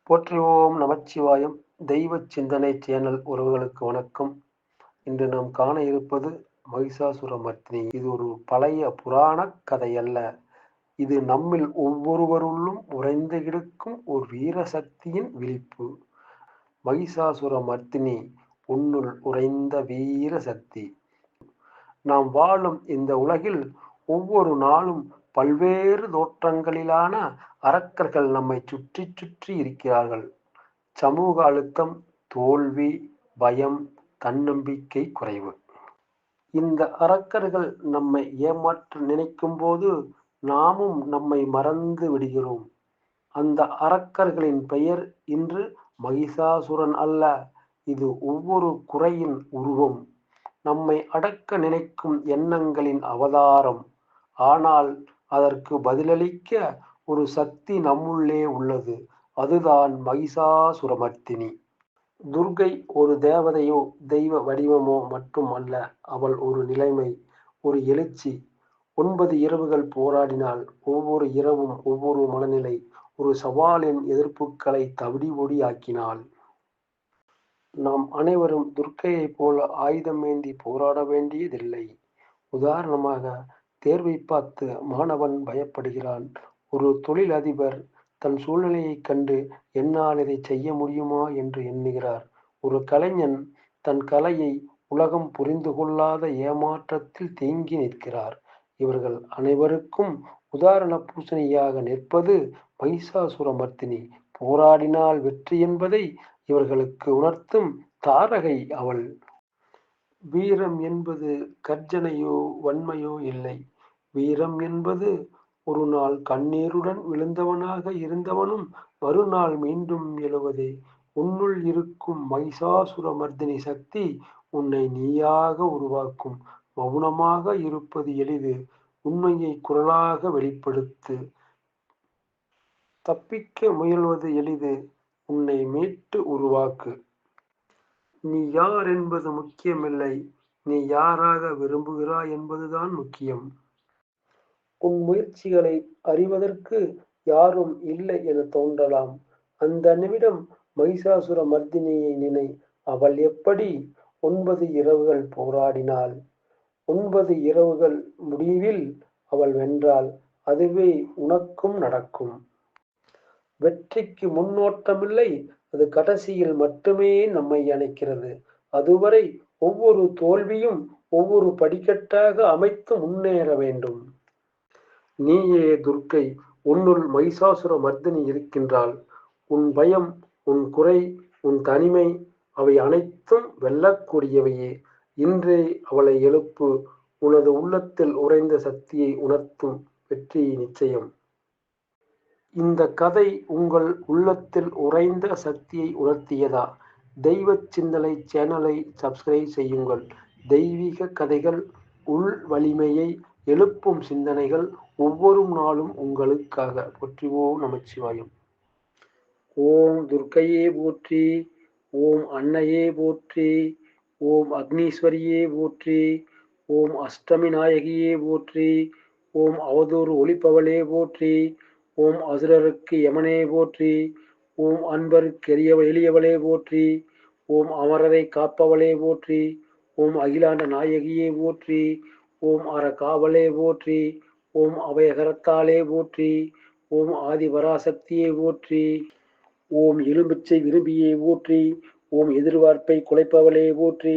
போற்றி ஓம் நமச்சிவாயம். தெய்வ சிந்தனை சேனல் உறவுகளுக்கு வணக்கம். இன்று நாம் காண இருப்பது மகிஷாசுரமர்த்தினி. இது ஒரு பழைய புராண கதை அல்ல. இது நம்மில் ஒவ்வொருவருள்ளும் உறைந்து கிடக்கும் ஒரு வீர சக்தியின் விழிப்பு. மகிஷாசுரமர்த்தினி உன்னுள் உறைந்த வீர சக்தி. நாம் வாழும் இந்த உலகில் ஒவ்வொரு நாளும் பல்வேறு தோற்றங்களிலான அரக்கர்கள் நம்மை சுற்றி சுற்றி இருக்கிறார்கள். சமூக அழுத்தம், தோல்வி, பயம், தன்னம்பிக்கை குறைவு. இந்த அரக்கர்கள் நம்மை ஏமாற்ற நினைக்கும் போது நாமும் நம்மை மறந்து விடுகிறோம். அந்த அரக்கர்களின் பெயர் இன்று மகிஷாசுரன் அல்ல. இது ஒவ்வொரு குறையின் உருவம். நம்மை அடக்க நினைக்கும் எண்ணங்களின் அவதாரம். ஆனால் அதற்கு பதிலளிக்க ஒரு சக்தி நம்முள்ளே உள்ளது. அதுதான் மகிஷாசுரமர்த்தினி. துர்க்கை ஒரு தேவதையோ தெய்வ வடிவமோ மட்டும் அல்ல. அவள் ஒரு நிலைமை, ஒரு எழுச்சி. 9 இரவுகள் போராடினாள். ஒவ்வொரு இரவும் ஒவ்வொரு மனநிலை. ஒரு சவாலின் எதிர்ப்புகளை தவிடி பொடி ஆக்கினாள். நாம் அனைவரும் துர்க்கையைப் போல ஆயுதமேந்தி போராட வேண்டியதில்லை. உதாரணமாக, தேர்வை பார்த்து மாணவன் பயப்படுகிறான். ஒரு தொழிலதிபர் தன் சூழ்நிலையைக் கண்டு என்னால் இதை செய்ய முடியுமா என்று எண்ணுகிறார். ஒரு கலைஞன் தன் கலையை உலகம் புரிந்து கொள்ளாத ஏமாற்றத்தில் தேங்கி நிற்கிறார். இவர்கள் அனைவருக்கும் உதாரண பூசணியாக நிற்பது மகிஷாசுரமர்த்தினி. போராடினால் வெற்றி என்பதை இவர்களுக்கு உணர்த்தும் தாரகை அவள். வீரம் என்பது கர்ஜனையோ வன்மையோ இல்லை. வீரம் என்பது ஒரு நாள் கண்ணீருடன் விழுந்தவனாக இருந்தவனும் மறுநாள் மீண்டும் எழுவதே. உன்னுள் இருக்கும் மகிஷாசுரமர்த்தினி சக்தி உன்னை நீயாக உருவாக்கும். மௌனமாக இருப்பது எளிது. உண்மையை குரலாக வெளிப்படுத்து. தப்பிக்க முயல்வது எளிது. உன்னை மீட்டு உருவாக்கு. நீ யார் என்பது முக்கியமில்லை. நீ யாராக விரும்புகிறாய் என்பதுதான் முக்கியம். உன் முயற்சிகளை அறிவதற்கு யாரும் இல்லை என தோன்றலாம். அந்த நிமிடம் மகிஷாசுரமர்த்தினியை நினை. அவள் எப்படி 9 இரவுகள் போராடினாள். 9 இரவுகள் முடிவில் அவள் வென்றாள். அதுவே உனக்கும் நடக்கும். வெற்றிக்கு முன்னோட்டமில்லை. அது கடைசியில் மட்டுமே நம்மை அணைக்கிறது. அதுவரை ஒவ்வொரு தோல்வியும் ஒவ்வொரு படிக்கட்டாக அமைத்து முன்னேற வேண்டும். நீயே துர்க்கை. உன்னுள் மகிஷாசுரமர்த்தினி இருக்கின்றாள். உன் பயம், உன் குறை, உன் தனிமை, அவை அனைத்தும் வெல்லக்கூடியவையே. இன்றே அவளை எழுப்பு. உனது உள்ளத்தில் உறைந்த சக்தியை உணர்த்தும் வெற்றி நிச்சயம். இந்த கதை உங்கள் உள்ளத்தில் உறைந்த சக்தியை உணர்த்தியதா? தெய்வ சிந்தனை சேனலை சப்ஸ்கிரைப் செய்யுங்கள். தெய்வீக கதைகள், உள் வலிமையை எழுப்பும் சிந்தனைகள் ஒவ்வொரு நாளும் உங்களுக்காக. போற்றி ஓம் நமச்சிவாயம். ஓம் துர்க்கையே போற்றி. ஓம் அன்னையே போற்றி. ஓம் அக்னீஸ்வரியே போற்றி. ஓம் அஷ்டமி நாயகியே போற்றி. ஓம் அவதூறு ஒளிப்பவளே போற்றி. ஓம் அசுரருக்கு யமனே போற்றி. ஓம் அன்பருக்கு எளியவளே போற்றி. ஓம் அமரரை காப்பவளே போற்றி. ஓம் அகிலாண்ட நாயகியே போற்றி. ஓம் அற காவலே போற்றி. ஓம் அபயகரத்தாலே போற்றி. ஓம் ஆதிபராசக்தியே போற்றி. ஓம் எலும்பிச்சை விரும்பியே போற்றி. ஓம் எதிர்பார்ப்பை குலைப்பவளே போற்றி.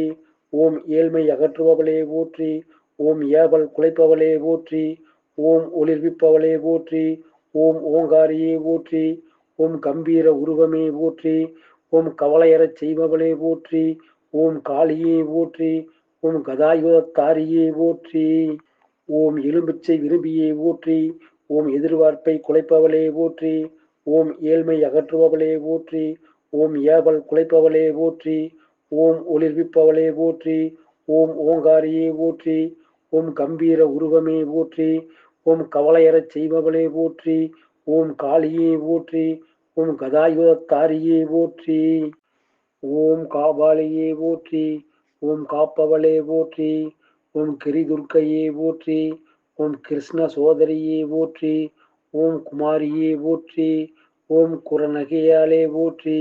ஓம் ஏழ்மை அகற்றுபவளே போற்றி. ஓம் ஏவல் குலைப்பவளே போற்றி. ஓம் ஒளிர்விப்பவளே போற்றி. ஓம் ஓங்காரியே போற்றி. ஓம் கம்பீர உருவமே போற்றி. ஓம் கவலையறச் செய்பவளே போற்றி. ஓம் காளியே போற்றி. ஓம் கதாயுதத்தாரியே போற்றி. ஓம் எலும்பிச்சை விரும்பியே போற்றி. ஓம் எதிர்பார்ப்பை குலைப்பவளே போற்றி. ஓம் ஏழ்மை அகற்றுபவளே போற்றி. ஓம் ஏவல் குலைப்பவளே போற்றி. ஓம் ஒளிர்விப்பவளே போற்றி. ஓம் ஓங்காரியே போற்றி. ஓம் கம்பீர உருவமே போற்றி. ஓம் கவலையறச் செய்பவளே போற்றி. ஓம் காளியே போற்றி. ஓம் கதாயுதத்தாரியே போற்றி. ஓம் காபாலியே போற்றி. ஓம் காப்பவளே போற்றி. ஓம் கிரிதுர்க்கையே போற்றி. ஓம் கிருஷ்ண சோதரியே போற்றி. ஓம் குமாரியே போற்றி. ஓம் குறநகையாலே போற்றி.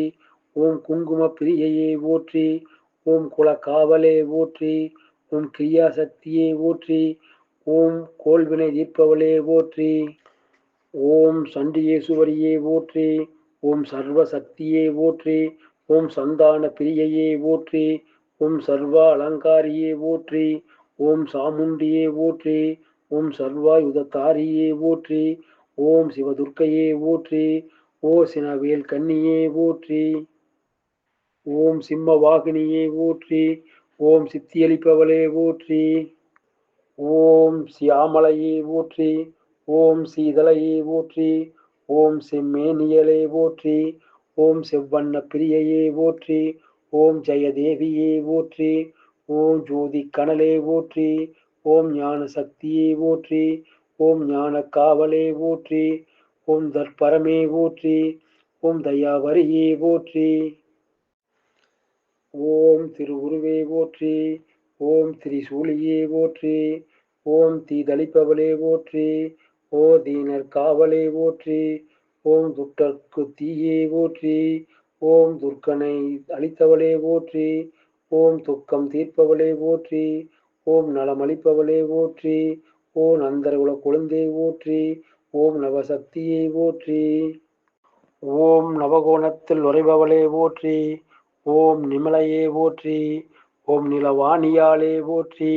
ஓம் குங்கும பிரியையே போற்றி. ஓம் குலக்காவலே போற்றி. ஓம் கிரியாசக்தியே போற்றி. ஓம் கோள்வினை தீர்ப்பவளே போற்றி. ஓம் சண்டிகேசுவரியே போற்றி. ஓம் சர்வ சக்தியே போற்றி. ஓம் சந்தான பிரியையே போற்றி. ஓம் சர்வ அலங்காரியே போற்றி. ஓம் சாமுண்டியே போற்றி. ஓம் சர்வாயுததாரியே போற்றி. ஓம் சிவதுர்க்கையே போற்றி. ஓ சினவேல் கன்னியே போற்றி. ஓம் சிம்ம வாகினியே போற்றி. ஓம் சித்தியளிப்பவளே போற்றி. ஓம் சியாமளையே போற்றி. ஓம் சீதளையே போற்றி. ஓம் செம்மேனியலே போற்றி. ஓம் செவ்வண்ண பிரியையே போற்றி. ஓம் ஜெயதேவியே போற்றி. ஓம் ஜோதி கனலே போற்றி. ஓம் ஞான சக்தியே போற்றி. ஓம் ஞான காவலே போற்றி. ஓம் தற்பரமே போற்றி. ஓம் தயாவரியே போற்றி. ஓம் திருவுருவே போற்றி. ஓம் திரிசூலியே போற்றி. ஓம் தீதளிப்பவளே போற்றி. ஓ தீனர் காவலே போற்றி. ஓம் துட்டர்க்கு தீயே போற்றி. ஓம் துர்க்கனை அளித்தவளே போற்றி. ஓம் துக்கம் தீர்ப்பவளே போற்றி. ஓம் நலமளிப்பவளே போற்றி. ஓம் நந்தர்குல கொழுந்தே போற்றி. ஓம் நவசக்தியை போற்றி. ஓம் நவகோணத்தில் உறைபவளே போற்றி. ஓம் நிமலையே போற்றி. ஓம் நிலவாணியாலே போற்றி.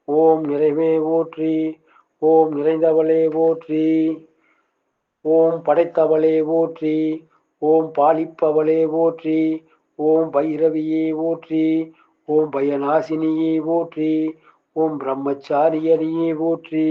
ஓம் நிறைவே போற்றி. ஓம் நிறைந்தவளே போற்றி. ஓம் படைத்தவளே போற்றி. ஓம் பாலிப்பவளே போற்றி. ஓம் பைரவியே போற்றி. ஓம் பயநாசினியே போற்றி. ஓம் பிரம்மச்சாரியரியே போற்றி.